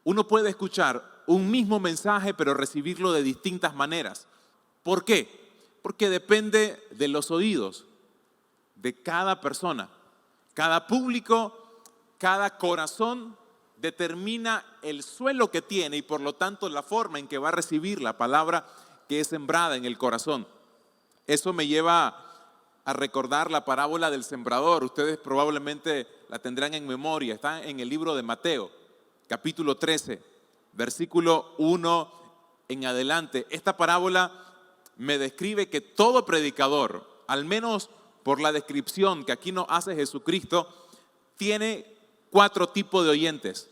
Uno puede escuchar un mismo mensaje, pero recibirlo de distintas maneras. ¿Por qué? Porque depende de los oídos de cada persona. Cada público, cada corazón determina el suelo que tiene y por lo tanto la forma en que va a recibir la palabra que es sembrada en el corazón. Eso me lleva a recordar la parábola del sembrador. Ustedes probablemente la tendrán en memoria. Está en el libro de Mateo, capítulo 13, versículo 1 en adelante. Esta parábola me describe que todo predicador, al menos por la descripción que aquí nos hace Jesucristo, tiene 4 tipos de oyentes.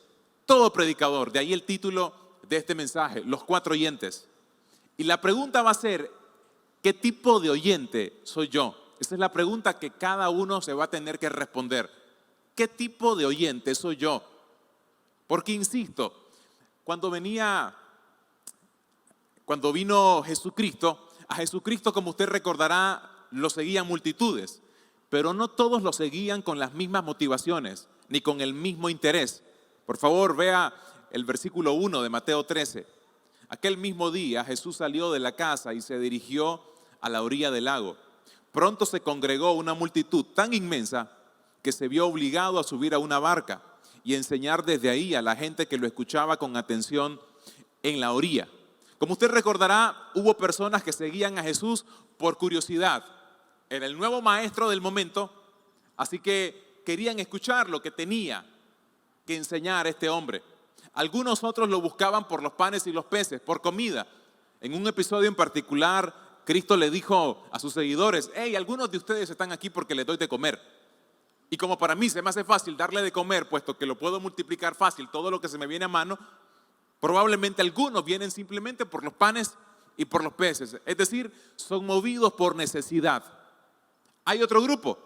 Todo predicador, de ahí el título de este mensaje, los 4 oyentes. Y la pregunta va a ser, ¿qué tipo de oyente soy yo? Esa es la pregunta que cada uno se va a tener que responder. ¿Qué tipo de oyente soy yo? Porque insisto, cuando vino Jesucristo, a Jesucristo, como usted recordará, lo seguían multitudes, pero no todos lo seguían con las mismas motivaciones, ni con el mismo interés. Por favor, vea el versículo 1 de Mateo 13. Aquel mismo día Jesús salió de la casa y se dirigió a la orilla del lago. Pronto se congregó una multitud tan inmensa que se vio obligado a subir a una barca y enseñar desde ahí a la gente que lo escuchaba con atención en la orilla. Como usted recordará, hubo personas que seguían a Jesús por curiosidad. Era el nuevo maestro del momento, así que querían escuchar lo que tenía que enseñar este hombre. Algunos otros lo buscaban por los panes y los peces, por comida. En un episodio en particular, Cristo le dijo a sus seguidores: hey, algunos de ustedes están aquí porque les doy de comer. Y como para mí se me hace fácil darle de comer, puesto que lo puedo multiplicar fácil, todo lo que se me viene a mano, probablemente algunos vienen simplemente por los panes y por los peces. Es decir, son movidos por necesidad. Hay otro grupo.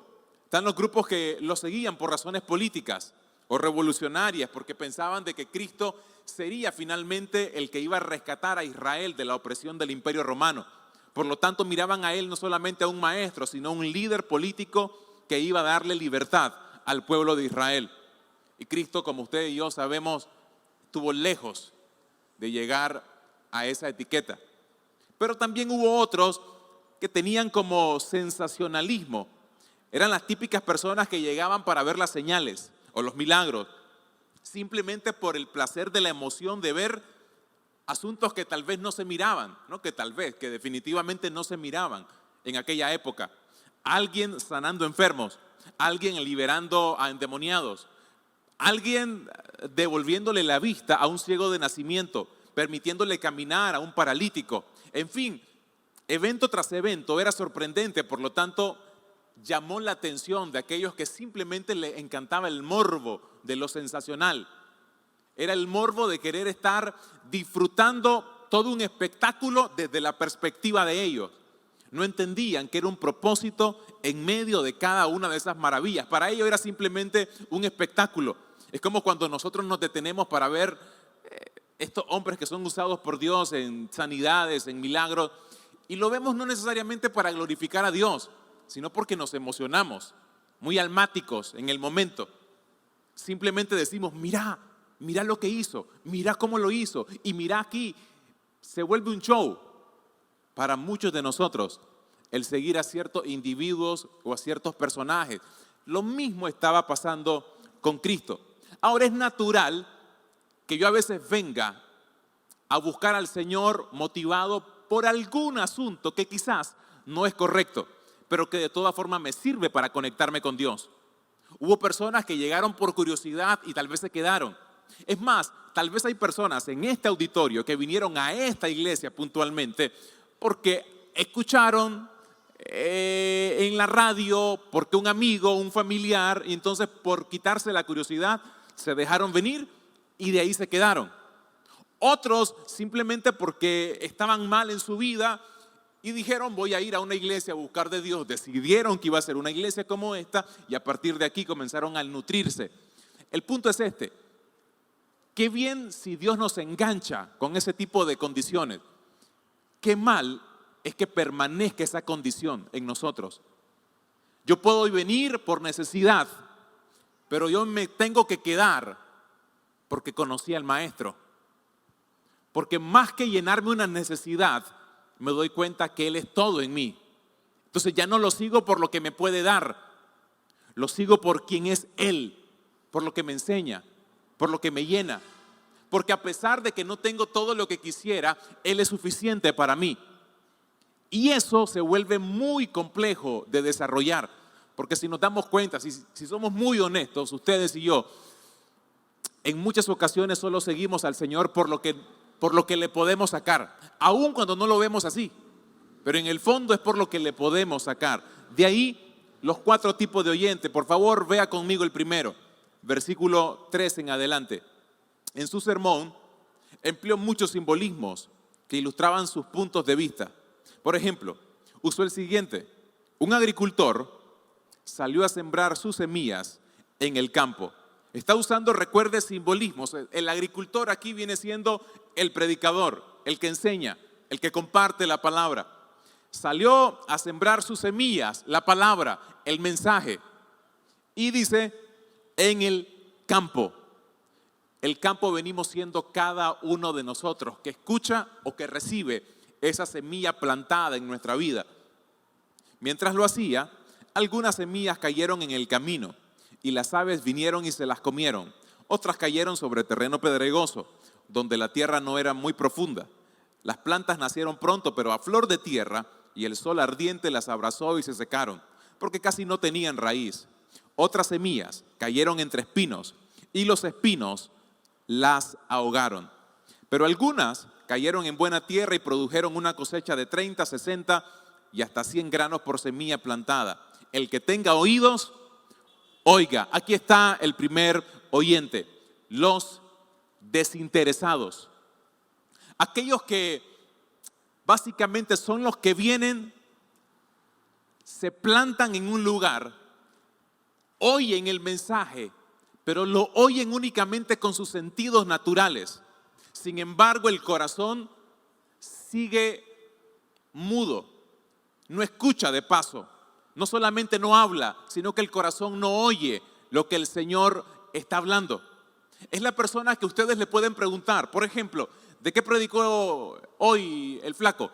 Están los grupos que lo seguían por razones políticas o revolucionarias, porque pensaban de que Cristo sería finalmente el que iba a rescatar a Israel de la opresión del Imperio Romano. Por lo tanto, miraban a él no solamente a un maestro, sino a un líder político que iba a darle libertad al pueblo de Israel. Y Cristo, como usted y yo sabemos, estuvo lejos de llegar a esa etiqueta. Pero también hubo otros que tenían como sensacionalismo. Eran las típicas personas que llegaban para ver las señales o los milagros, simplemente por el placer de la emoción de ver asuntos que tal vez no se miraban, que definitivamente no se miraban en aquella época. Alguien sanando enfermos, alguien liberando a endemoniados, alguien devolviéndole la vista a un ciego de nacimiento, permitiéndole caminar a un paralítico. En fin, evento tras evento era sorprendente, por lo tanto llamó la atención de aquellos que simplemente les encantaba el morbo de lo sensacional. Era el morbo de querer estar disfrutando todo un espectáculo desde la perspectiva de ellos. No entendían que era un propósito en medio de cada una de esas maravillas. Para ellos era simplemente un espectáculo. Es como cuando nosotros nos detenemos para ver estos hombres que son usados por Dios en sanidades, en milagros, y lo vemos no necesariamente para glorificar a Dios, sino porque nos emocionamos, muy almáticos en el momento. Simplemente decimos: mira lo que hizo, mira cómo lo hizo, y mira aquí. Se vuelve un show para muchos de nosotros el seguir a ciertos individuos o a ciertos personajes. Lo mismo estaba pasando con Cristo. Ahora, es natural que yo a veces venga a buscar al Señor motivado por algún asunto que quizás no es correcto, pero que de todas formas me sirve para conectarme con Dios. Hubo personas que llegaron por curiosidad y tal vez se quedaron. Es más, tal vez hay personas en este auditorio que vinieron a esta iglesia puntualmente porque escucharon en la radio, porque un amigo, un familiar, y entonces por quitarse la curiosidad se dejaron venir y de ahí se quedaron. Otros simplemente porque estaban mal en su vida y dijeron: voy a ir a una iglesia a buscar de Dios. Decidieron que iba a ser una iglesia como esta y a partir de aquí comenzaron a nutrirse. El punto es este: qué bien si Dios nos engancha con ese tipo de condiciones. Qué mal es que permanezca esa condición en nosotros. Yo puedo venir por necesidad, pero yo me tengo que quedar Porque conocí al Maestro. Porque más que llenarme una necesidad, me doy cuenta que Él es todo en mí. Entonces ya no lo sigo por lo que me puede dar, lo sigo por quien es Él, por lo que me enseña, por lo que me llena. Porque a pesar de que no tengo todo lo que quisiera, Él es suficiente para mí. Y eso se vuelve muy complejo de desarrollar. Porque si nos damos cuenta, si somos muy honestos, ustedes y yo, en muchas ocasiones solo seguimos al Señor por lo que le podemos sacar, aun cuando no lo vemos así. Pero en el fondo es por lo que le podemos sacar. De ahí los 4 tipos de oyente. Por favor, vea conmigo el primero, versículo 3 en adelante. En su sermón empleó muchos simbolismos que ilustraban sus puntos de vista. Por ejemplo, usó el siguiente: un agricultor salió a sembrar sus semillas en el campo. Está usando, recuerde, simbolismos. El agricultor aquí viene siendo el predicador, el que enseña, el que comparte la palabra. Salió a sembrar sus semillas, la palabra, el mensaje. Y dice, en el campo. El campo venimos siendo cada uno de nosotros que escucha o que recibe esa semilla plantada en nuestra vida. Mientras lo hacía, algunas semillas cayeron en el camino y las aves vinieron y se las comieron. Otras cayeron sobre terreno pedregoso, donde la tierra no era muy profunda. Las plantas nacieron pronto, pero a flor de tierra, y el sol ardiente las abrazó y se secaron, porque casi no tenían raíz. Otras semillas cayeron entre espinos, y los espinos las ahogaron. Pero algunas cayeron en buena tierra y produjeron una cosecha de 30, 60 y hasta 100 granos por semilla plantada. El que tenga oídos, oiga. Aquí está el primer oyente: los desinteresados. Aquellos que básicamente son los que vienen, se plantan en un lugar, oyen el mensaje, pero lo oyen únicamente con sus sentidos naturales. Sin embargo, el corazón sigue mudo, no escucha de paso. No solamente no habla, sino que el corazón no oye lo que el Señor está hablando. Es la persona que ustedes le pueden preguntar, por ejemplo, ¿de qué predicó hoy el flaco?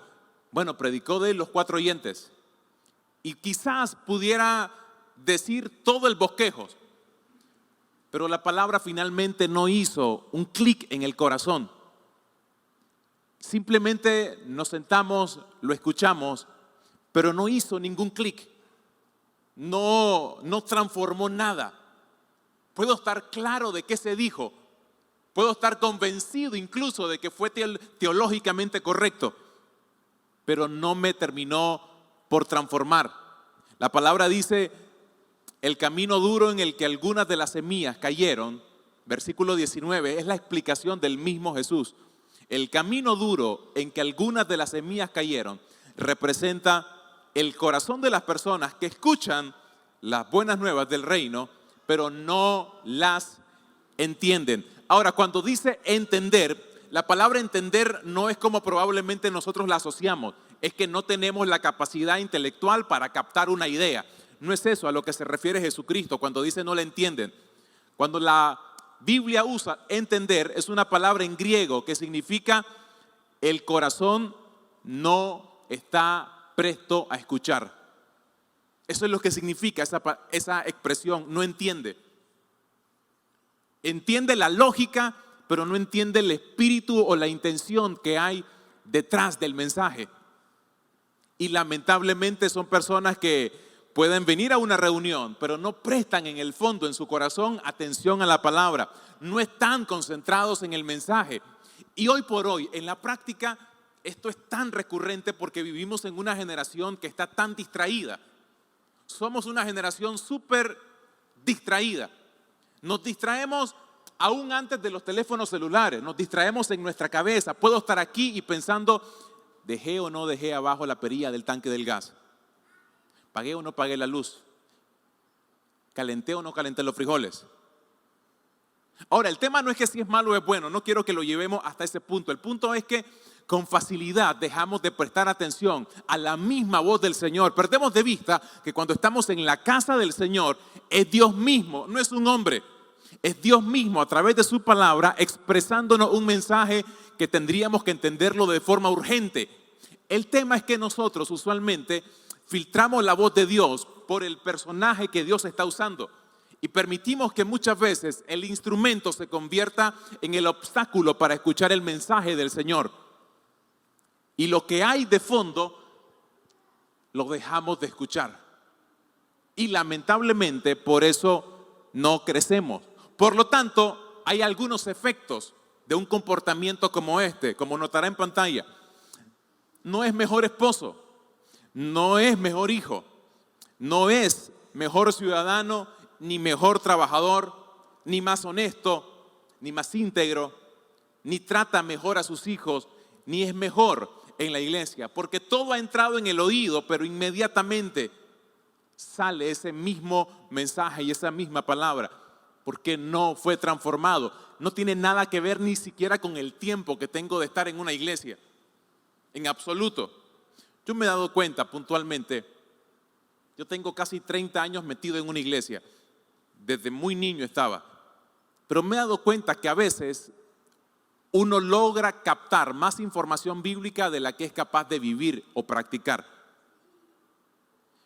Bueno, predicó de los 4 oyentes. Y quizás pudiera decir todo el bosquejo, pero la palabra finalmente no hizo un clic en el corazón. Simplemente nos sentamos, lo escuchamos, pero no hizo ningún clic. No transformó nada. Puedo estar claro de qué se dijo. Puedo estar convencido incluso de que fue teológicamente correcto, pero no me terminó por transformar. La palabra dice, el camino duro en el que algunas de las semillas cayeron, versículo 19, es la explicación del mismo Jesús. El camino duro en que algunas de las semillas cayeron representa el corazón de las personas que escuchan las buenas nuevas del reino, pero no las entienden. Ahora, cuando dice entender, la palabra entender no es como probablemente nosotros la asociamos. Es que no tenemos la capacidad intelectual para captar una idea. No es eso a lo que se refiere Jesucristo cuando dice no la entienden. Cuando la Biblia usa entender, es una palabra en griego que significa el corazón no está presto a escuchar. Eso es lo que significa esa expresión, no entiende. Entiende la lógica, pero no entiende el espíritu o la intención que hay detrás del mensaje. Y lamentablemente son personas que pueden venir a una reunión, pero no prestan en el fondo, en su corazón, atención a la palabra. No están concentrados en el mensaje. Y hoy por hoy, en la práctica, esto es tan recurrente porque vivimos en una generación que está tan distraída. Somos una generación súper distraída. Nos distraemos aún antes de los teléfonos celulares. Nos distraemos en nuestra cabeza. Puedo estar aquí y pensando, ¿dejé o no dejé abajo la perilla del tanque del gas? ¿Pagué o no pagué la luz? ¿Calenté o no calenté los frijoles? Ahora, el tema no es que si es malo o es bueno. No quiero que lo llevemos hasta ese punto. El punto es que con facilidad dejamos de prestar atención a la misma voz del Señor. Perdemos de vista que cuando estamos en la casa del Señor es Dios mismo, no es un hombre. Es Dios mismo a través de su palabra expresándonos un mensaje que tendríamos que entenderlo de forma urgente. El tema es que nosotros usualmente filtramos la voz de Dios por el personaje que Dios está usando y permitimos que muchas veces el instrumento se convierta en el obstáculo para escuchar el mensaje del Señor. Y lo que hay de fondo lo dejamos de escuchar. Y lamentablemente por eso no crecemos. Por lo tanto, hay algunos efectos de un comportamiento como este, como notará en pantalla. No es mejor esposo, no es mejor hijo, no es mejor ciudadano, ni mejor trabajador, ni más honesto, ni más íntegro, ni trata mejor a sus hijos, ni es mejor en la iglesia. Porque todo ha entrado en el oído, pero inmediatamente sale ese mismo mensaje y esa misma palabra. Porque no fue transformado. No tiene nada que ver ni siquiera con el tiempo que tengo de estar en una iglesia. En absoluto. Yo me he dado cuenta puntualmente, yo tengo casi 30 años metido en una iglesia. Desde muy niño estaba. Pero me he dado cuenta que a veces uno logra captar más información bíblica de la que es capaz de vivir o practicar.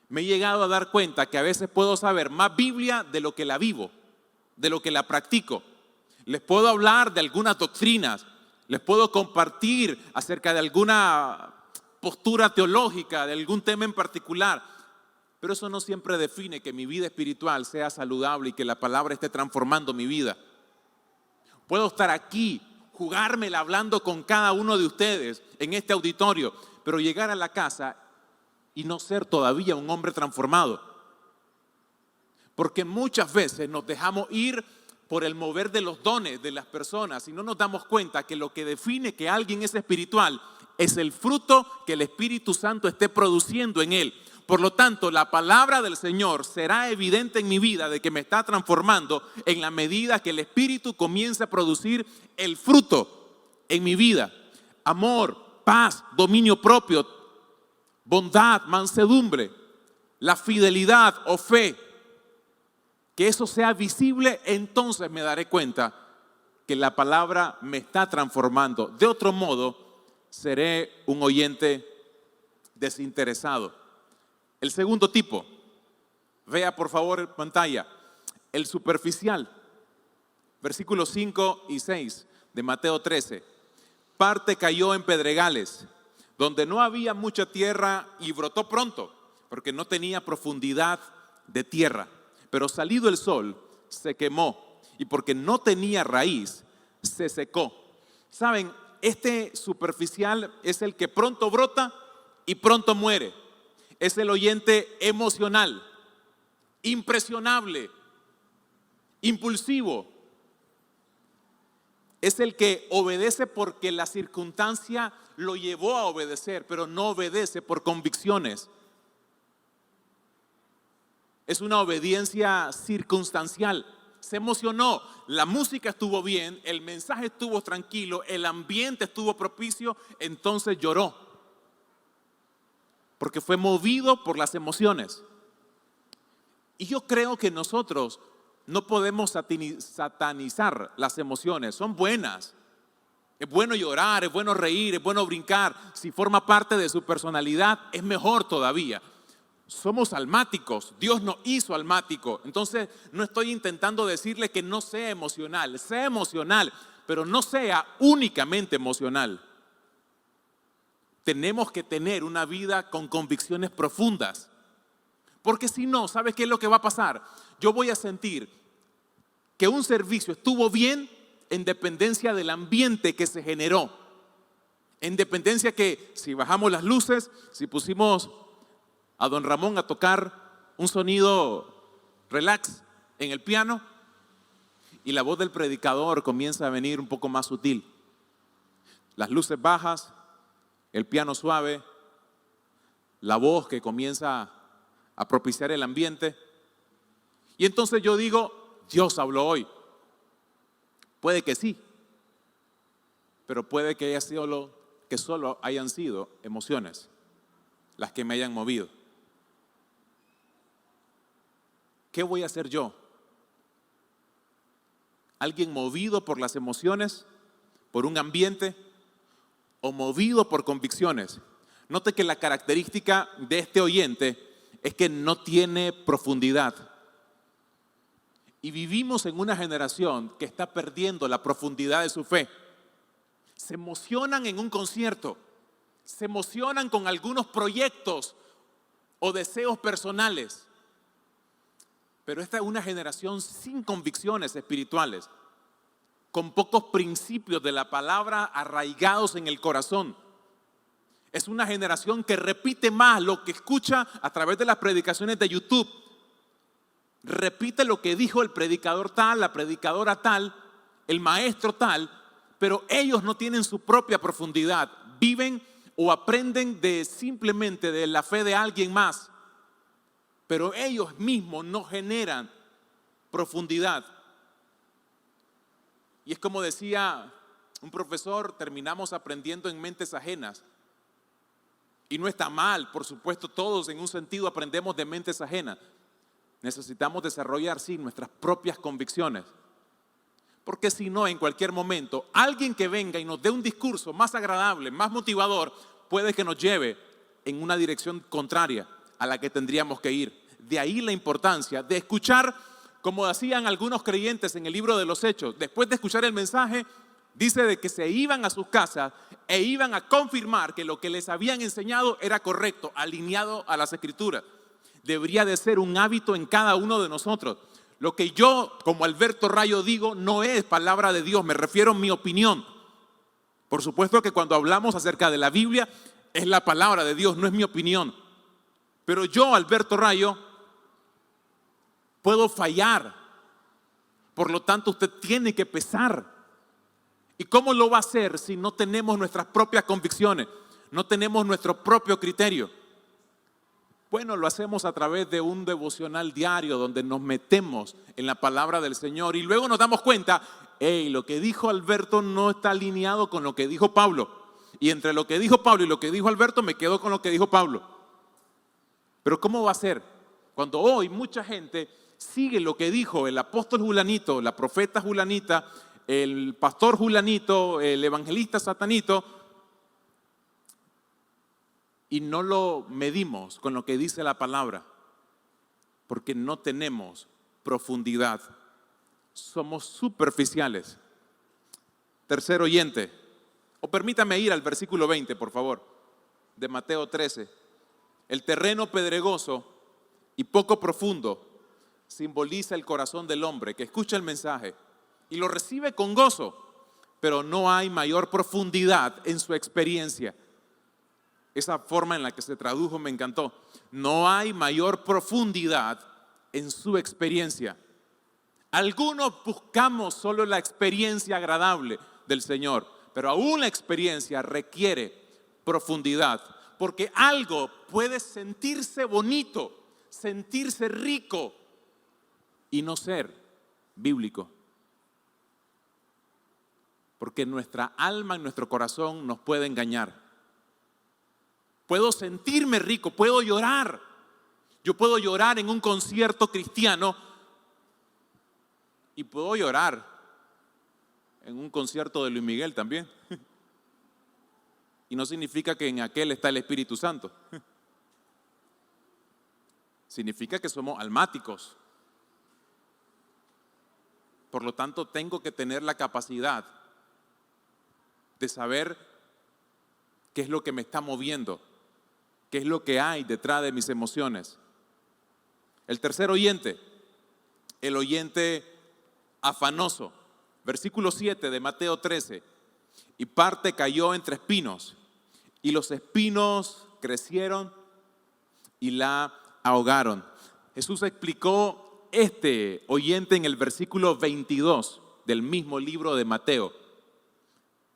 Me he llegado a dar cuenta que a veces puedo saber más Biblia de lo que la vivo, de lo que la practico. Les puedo hablar de algunas doctrinas, les puedo compartir acerca de alguna postura teológica, de algún tema en particular, pero eso no siempre define que mi vida espiritual sea saludable y que la palabra esté transformando mi vida. Puedo estar aquí, jugármela hablando con cada uno de ustedes en este auditorio, pero llegar a la casa y no ser todavía un hombre transformado. Porque muchas veces nos dejamos ir por el mover de los dones de las personas y no nos damos cuenta que lo que define que alguien es espiritual es el fruto que el Espíritu Santo esté produciendo en él. Por lo tanto, la palabra del Señor será evidente en mi vida de que me está transformando en la medida que el Espíritu comience a producir el fruto en mi vida. Amor, paz, dominio propio, bondad, mansedumbre, la fidelidad o fe. Que eso sea visible, entonces me daré cuenta que la palabra me está transformando. De otro modo, seré un oyente desinteresado. El segundo tipo, vea por favor en pantalla, el superficial. Versículos 5 y 6 de Mateo 13. Parte cayó en pedregales, donde no había mucha tierra y brotó pronto, porque no tenía profundidad de tierra. Pero salido el sol, se quemó, y porque no tenía raíz, se secó. ¿Saben? Este superficial es el que pronto brota y pronto muere. Es el oyente emocional, impresionable, impulsivo. Es el que obedece porque la circunstancia lo llevó a obedecer, pero no obedece por convicciones. Es una obediencia circunstancial. Se emocionó, la música estuvo bien, el mensaje estuvo tranquilo, el ambiente estuvo propicio, entonces lloró. Porque fue movido por las emociones. Y yo creo que nosotros no podemos satanizar las emociones, son buenas. Es bueno llorar, es bueno reír, es bueno brincar. Si forma parte de su personalidad, es mejor todavía. Somos almáticos, Dios nos hizo almático. Entonces no estoy intentando decirle que no sea emocional, sea emocional, pero no sea únicamente emocional. Tenemos que tener una vida con convicciones profundas. Porque si no, ¿sabes qué es lo que va a pasar? Yo voy a sentir que un servicio estuvo bien en dependencia del ambiente que se generó. En dependencia que si bajamos las luces, si pusimos a don Ramón a tocar un sonido relax en el piano y la voz del predicador comienza a venir un poco más sutil. Las luces bajas, el piano suave, la voz que comienza a propiciar el ambiente. Y entonces yo digo, Dios habló hoy. Puede que sí, pero puede que solo hayan sido emociones las que me hayan movido. ¿Qué voy a hacer yo? ¿Alguien movido por las emociones, por un ambiente o movido por convicciones? Note que la característica de este oyente es que no tiene profundidad. Y vivimos en una generación que está perdiendo la profundidad de su fe. Se emocionan en un concierto, se emocionan con algunos proyectos o deseos personales. Pero esta es una generación sin convicciones espirituales, con pocos principios de la palabra arraigados en el corazón. Es una generación que repite más lo que escucha a través de las predicaciones de YouTube. Repite lo que dijo el predicador tal, la predicadora tal, el maestro tal, pero ellos no tienen su propia profundidad. Viven o aprenden simplemente de la fe de alguien más, pero ellos mismos no generan profundidad. Y es como decía un profesor, terminamos aprendiendo en mentes ajenas. Y no está mal, por supuesto, todos en un sentido aprendemos de mentes ajenas. Necesitamos desarrollar, sí, nuestras propias convicciones. Porque si no, en cualquier momento, alguien que venga y nos dé un discurso más agradable, más motivador, puede que nos lleve en una dirección contraria a la que tendríamos que ir. De ahí la importancia de escuchar, como hacían algunos creyentes en el libro de los Hechos. Después de escuchar el mensaje, dice de que se iban a sus casas e iban a confirmar que lo que les habían enseñado era correcto, alineado a las Escrituras. Debería de ser un hábito en cada uno de nosotros. Lo que yo, como Alberto Rayo, digo no es palabra de Dios, me refiero a mi opinión. Por supuesto que cuando hablamos acerca de la Biblia, es la palabra de Dios, no es mi opinión. Pero yo, Alberto Rayo, puedo fallar. Por lo tanto, usted tiene que pesar. ¿Y cómo lo va a hacer si no tenemos nuestras propias convicciones? No tenemos nuestro propio criterio. Bueno, lo hacemos a través de un devocional diario donde nos metemos en la palabra del Señor y luego nos damos cuenta, lo que dijo Alberto no está alineado con lo que dijo Pablo. Y entre lo que dijo Pablo y lo que dijo Alberto me quedo con lo que dijo Pablo. Pero ¿cómo va a ser cuando hoy mucha gente sigue lo que dijo el apóstol Julanito, la profeta Julanita, el pastor Julanito, el evangelista Satanito, y no lo medimos con lo que dice la palabra? Porque no tenemos profundidad. Somos superficiales. Tercer oyente. O permítame ir al versículo 20, por favor, de Mateo 13. El terreno pedregoso y poco profundo simboliza el corazón del hombre que escucha el mensaje y lo recibe con gozo, pero no hay mayor profundidad en su experiencia. Esa forma en la que se tradujo me encantó. No hay mayor profundidad en su experiencia. Algunos buscamos solo la experiencia agradable del Señor, pero aún la experiencia requiere profundidad, porque algo puede sentirse bonito, sentirse rico y no ser bíblico. Porque nuestra alma y nuestro corazón nos puede engañar. Puedo sentirme rico, puedo llorar. Yo puedo llorar en un concierto cristiano y puedo llorar en un concierto de Luis Miguel también. Y no significa que en aquel está el Espíritu Santo. Significa que somos almáticos. Por lo tanto, tengo que tener la capacidad de saber qué es lo que me está moviendo, qué es lo que hay detrás de mis emociones. El tercer oyente, el oyente afanoso. Versículo 7 de Mateo 13. Y parte cayó entre espinos, y los espinos crecieron y la ahogaron. Jesús explicó este oyente en el versículo 22 del mismo libro de Mateo.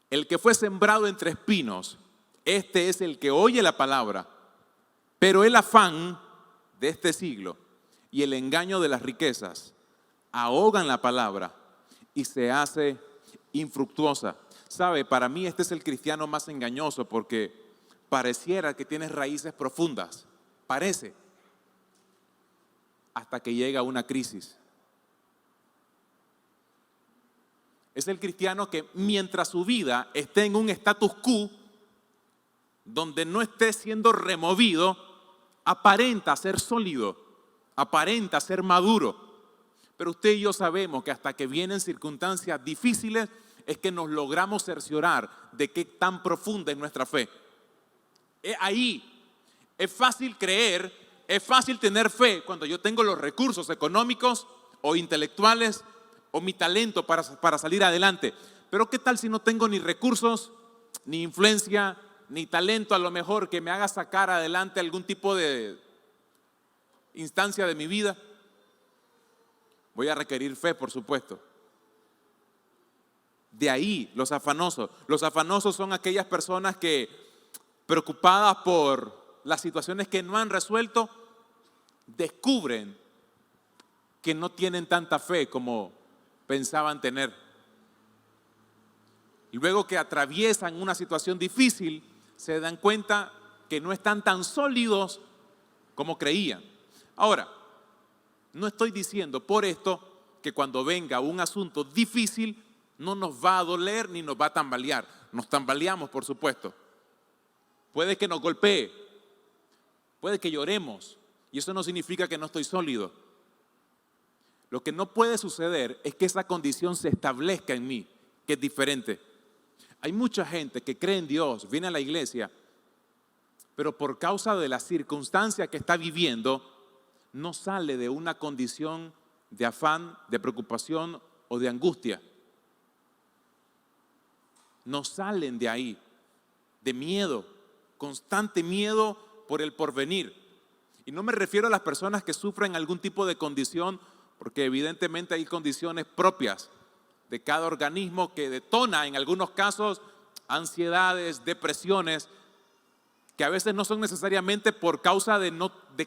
El que fue sembrado entre espinos, este es el que oye la palabra, pero el afán de este siglo y el engaño de las riquezas ahogan la palabra y se hace infructuosa. ¿Sabe? Para mí este es el cristiano más engañoso porque pareciera que tiene raíces profundas. Parece. Hasta que llega una crisis. Es el cristiano que mientras su vida esté en un status quo, donde no esté siendo removido, aparenta ser sólido, aparenta ser maduro. Pero usted y yo sabemos que hasta que vienen circunstancias difíciles es que nos logramos cerciorar de qué tan profunda es nuestra fe. Ahí es fácil creer, es fácil tener fe cuando yo tengo los recursos económicos o intelectuales o mi talento para salir adelante. Pero ¿qué tal si no tengo ni recursos, ni influencia, ni talento a lo mejor que me haga sacar adelante algún tipo de instancia de mi vida? Voy a requerir fe, por supuesto. De ahí los afanosos. Los afanosos son aquellas personas que, preocupadas por las situaciones que no han resuelto, descubren que no tienen tanta fe como pensaban tener. Luego que atraviesan una situación difícil, se dan cuenta que no están tan sólidos como creían. Ahora, no estoy diciendo por esto que cuando venga un asunto difícil no nos va a doler ni nos va a tambalear. Nos tambaleamos, por supuesto. Puede que nos golpee, puede que lloremos, y eso no significa que no estoy sólido. Lo que no puede suceder es que esa condición se establezca en mí, que es diferente. Hay mucha gente que cree en Dios, viene a la iglesia, pero por causa de la circunstancia que está viviendo, no sale de una condición de afán, de preocupación o de angustia. No salen de ahí, de miedo, constante miedo por el porvenir. Y no me refiero a las personas que sufren algún tipo de condición, porque evidentemente hay condiciones propias de cada organismo que detona en algunos casos ansiedades, depresiones, que a veces no son necesariamente por causa de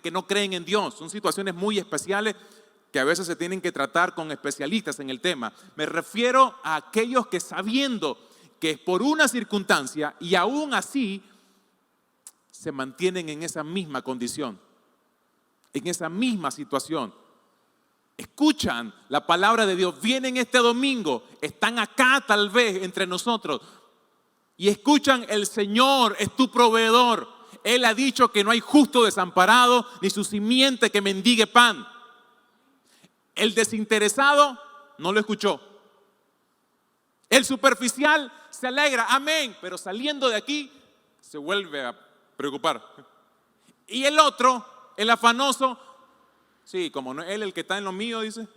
que no creen en Dios. Son situaciones muy especiales que a veces se tienen que tratar con especialistas en el tema. Me refiero a aquellos que, sabiendo que es por una circunstancia y aún así se mantienen en esa misma condición, en esa misma situación. Escuchan la palabra de Dios, vienen este domingo, están acá tal vez entre nosotros y escuchan: el Señor es tu proveedor. Él ha dicho que no hay justo desamparado ni su simiente que mendigue pan. El desinteresado no lo escuchó. El superficial se alegra, amén, pero saliendo de aquí se vuelve a preocupar. Y el otro, el afanoso, sí, como no es él el que está en lo mío, dice,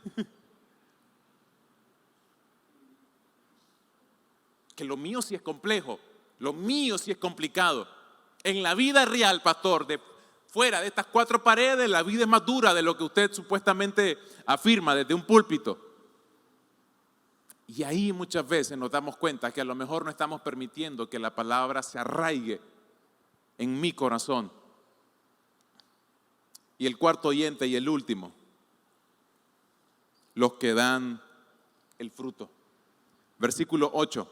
que lo mío sí es complejo, lo mío sí es complicado. En la vida real, pastor, fuera de estas cuatro paredes, la vida es más dura de lo que usted supuestamente afirma desde un púlpito. Y ahí muchas veces nos damos cuenta que a lo mejor no estamos permitiendo que la palabra se arraigue en mi corazón. Y el cuarto oyente y el último, los que dan el fruto. Versículo 8.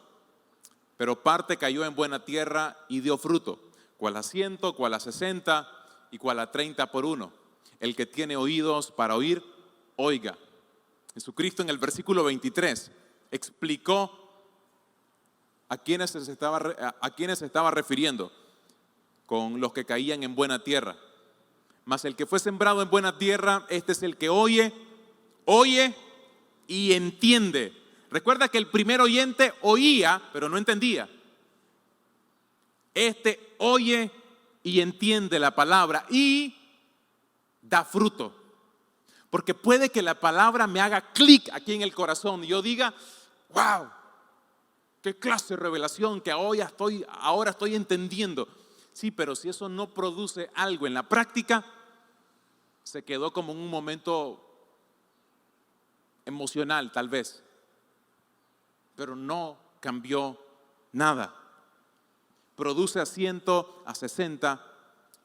Pero parte cayó en buena tierra y dio fruto, cual a 100, cual a 60 y cual a 30 por uno. El que tiene oídos para oír, oiga. Jesucristo en el versículo 23 explicó a quienes se estaba refiriendo con los que caían en buena tierra. Mas el que fue sembrado en buena tierra, este es el que oye y entiende. Recuerda que el primer oyente oía, pero no entendía. Este oye y entiende la palabra y da fruto. Porque puede que la palabra me haga clic aquí en el corazón y yo diga: wow, qué clase de revelación que ahora estoy entendiendo. Sí, pero si eso no produce algo en la práctica, se quedó como en un momento emocional tal vez, pero no cambió nada. Produce a 100, a 60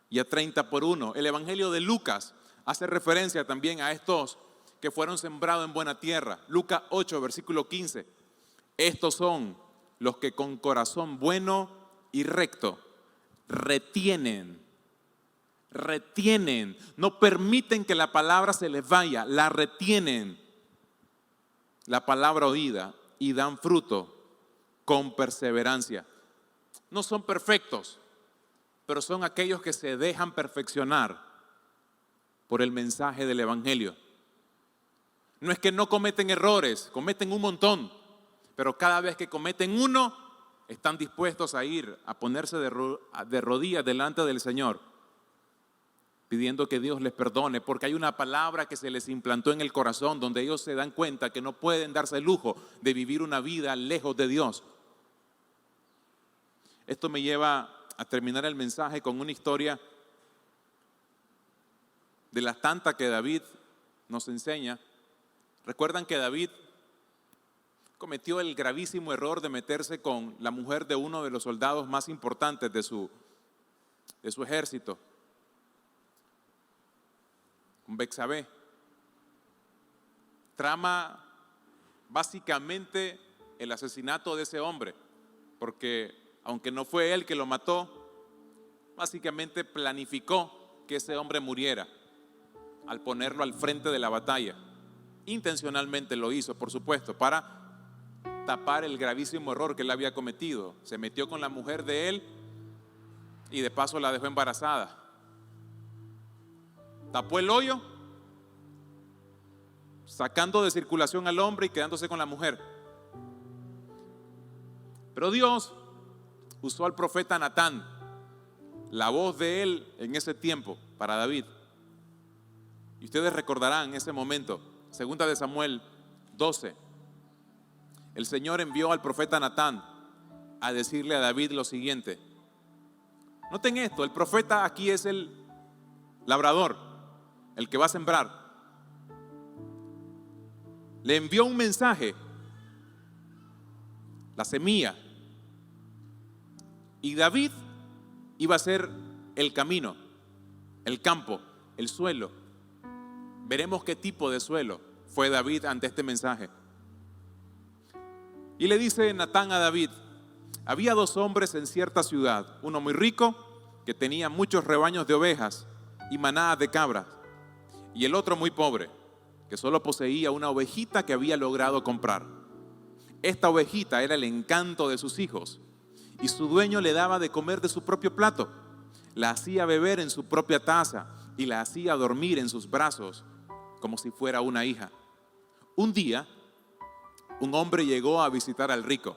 y a 30 por uno. El Evangelio de Lucas hace referencia también a estos que fueron sembrados en buena tierra. Lucas 8, versículo 15. Estos son los que con corazón bueno y recto retienen, no permiten que la palabra se les vaya, la retienen, la palabra oída, y dan fruto con perseverancia. No son perfectos, pero son aquellos que se dejan perfeccionar por el mensaje del Evangelio. No es que no cometen errores, cometen un montón, pero cada vez que cometen uno, están dispuestos a ir, a ponerse de rodillas delante del Señor, pidiendo que Dios les perdone, porque hay una palabra que se les implantó en el corazón, donde ellos se dan cuenta que no pueden darse el lujo de vivir una vida lejos de Dios. Esto me lleva a terminar el mensaje con una historia de las tantas que David nos enseña. ¿Recuerdan que David cometió el gravísimo error de meterse con la mujer de uno de los soldados más importantes de su ejército, con Betsabé? Trama básicamente el asesinato de ese hombre, porque aunque no fue él que lo mató, básicamente planificó que ese hombre muriera al ponerlo al frente de la batalla. Intencionalmente lo hizo, por supuesto, para tapar el gravísimo error que él había cometido. Se metió con la mujer de él y de paso la dejó embarazada. Tapó el hoyo, sacando de circulación al hombre y quedándose con la mujer. Pero Dios usó al profeta Natán, la voz de él en ese tiempo, para David. Y ustedes recordarán en ese momento, 2 de Samuel 12, el Señor envió al profeta Natán a decirle a David lo siguiente. Noten esto, el profeta aquí es el labrador, el que va a sembrar. Le envió un mensaje, la semilla, y David iba a ser el camino, el campo, el suelo. Veremos qué tipo de suelo fue David ante este mensaje. Y le dice Natán a David: había 2 hombres en cierta ciudad, uno muy rico, que tenía muchos rebaños de ovejas y manadas de cabras, y el otro muy pobre, que solo poseía una ovejita que había logrado comprar. Esta ovejita era el encanto de sus hijos, y su dueño le daba de comer de su propio plato, la hacía beber en su propia taza y la hacía dormir en sus brazos como si fuera una hija. Un día, un hombre llegó a visitar al rico,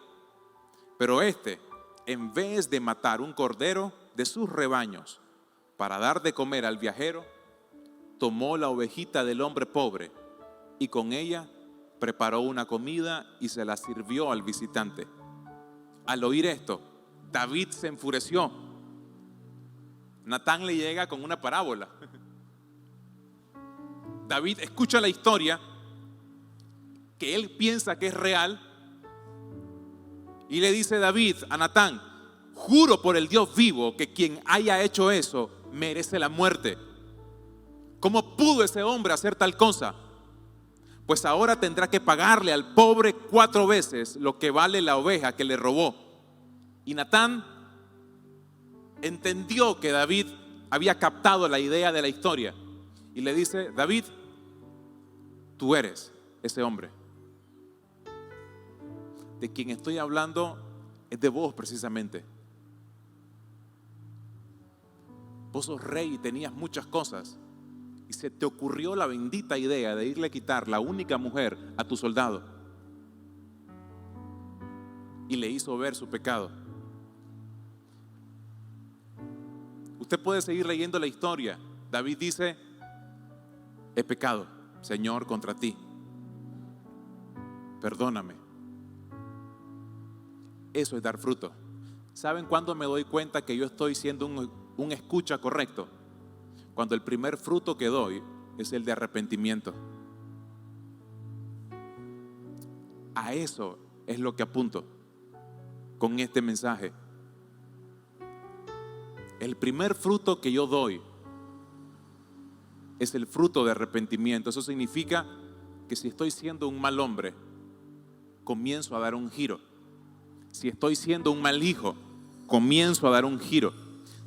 pero éste, en vez de matar un cordero de sus rebaños para dar de comer al viajero, tomó la ovejita del hombre pobre y con ella preparó una comida y se la sirvió al visitante. Al oír esto, David se enfureció. Natán le llega con una parábola. David escucha la historia que él piensa que es real y le dice David a Natán: juro por el Dios vivo que quien haya hecho eso merece la muerte. ¿Cómo pudo ese hombre hacer tal cosa? Pues ahora tendrá que pagarle al pobre 4 veces lo que vale la oveja que le robó. Y Natán entendió que David había captado la idea de la historia y le dice: David, tú eres ese hombre. De quien estoy hablando es de vos precisamente. Vos sos rey y tenías muchas cosas y se te ocurrió la bendita idea de irle a quitar la única mujer a tu soldado y le hizo ver su pecado. Usted puede seguir leyendo la historia. David dice: he pecado, Señor, contra ti, perdóname. Eso es dar fruto. ¿Saben cuándo me doy cuenta que yo estoy siendo un escucha correcto? Cuando el primer fruto que doy es el de arrepentimiento. A eso es lo que apunto con este mensaje. El primer fruto que yo doy es el fruto de arrepentimiento. Eso significa que si estoy siendo un mal hombre, comienzo a dar un giro. Si estoy siendo un mal hijo, comienzo a dar un giro.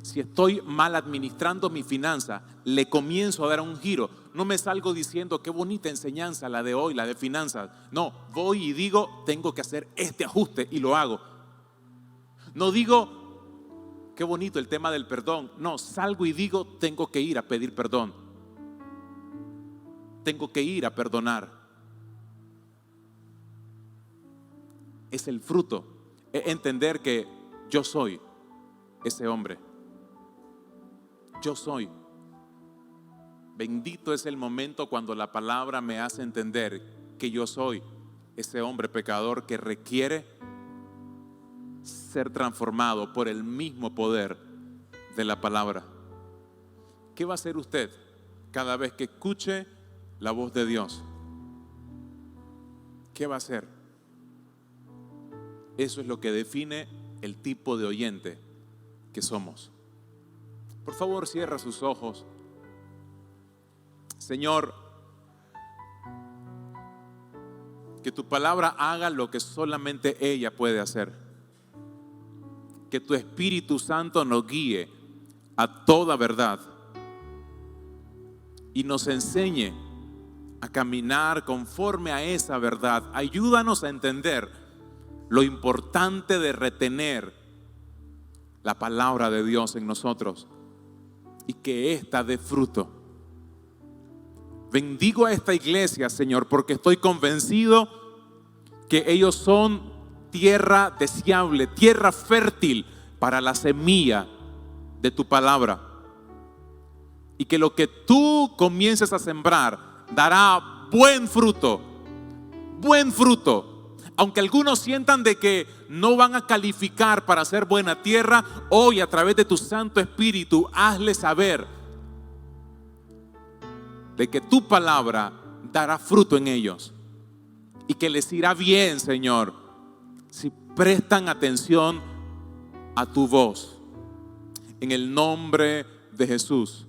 Si estoy mal administrando mi finanza, le comienzo a dar un giro. No me salgo diciendo qué bonita enseñanza la de hoy, la de finanzas. No, voy y digo, tengo que hacer este ajuste y lo hago. No digo, qué bonito el tema del perdón. No, salgo y digo, tengo que ir a pedir perdón. Tengo que ir a perdonar. Es el fruto, es entender que yo soy ese hombre. Yo soy. Bendito es el momento cuando la palabra me hace entender que yo soy ese hombre pecador que requiere ser transformado por el mismo poder de la palabra. ¿Qué va a hacer usted cada vez que escuche la voz de Dios? ¿Qué va a hacer? Eso es lo que define el tipo de oyente que somos. Por favor, cierra sus ojos. Señor, que tu palabra haga lo que solamente ella puede hacer. Que tu Espíritu Santo nos guíe a toda verdad y nos enseñe a caminar conforme a esa verdad. Ayúdanos a entender lo importante de retener la palabra de Dios en nosotros y que ésta dé fruto. Bendigo a esta iglesia, Señor, porque estoy convencido que ellos son tierra deseable, tierra fértil para la semilla de tu palabra. Y que lo que tú comiences a sembrar dará buen fruto, buen fruto. Aunque algunos sientan de que no van a calificar para ser buena tierra, hoy a través de tu Santo Espíritu, hazles saber de que tu palabra dará fruto en ellos y que les irá bien, Señor, si prestan atención a tu voz. En el nombre de Jesús.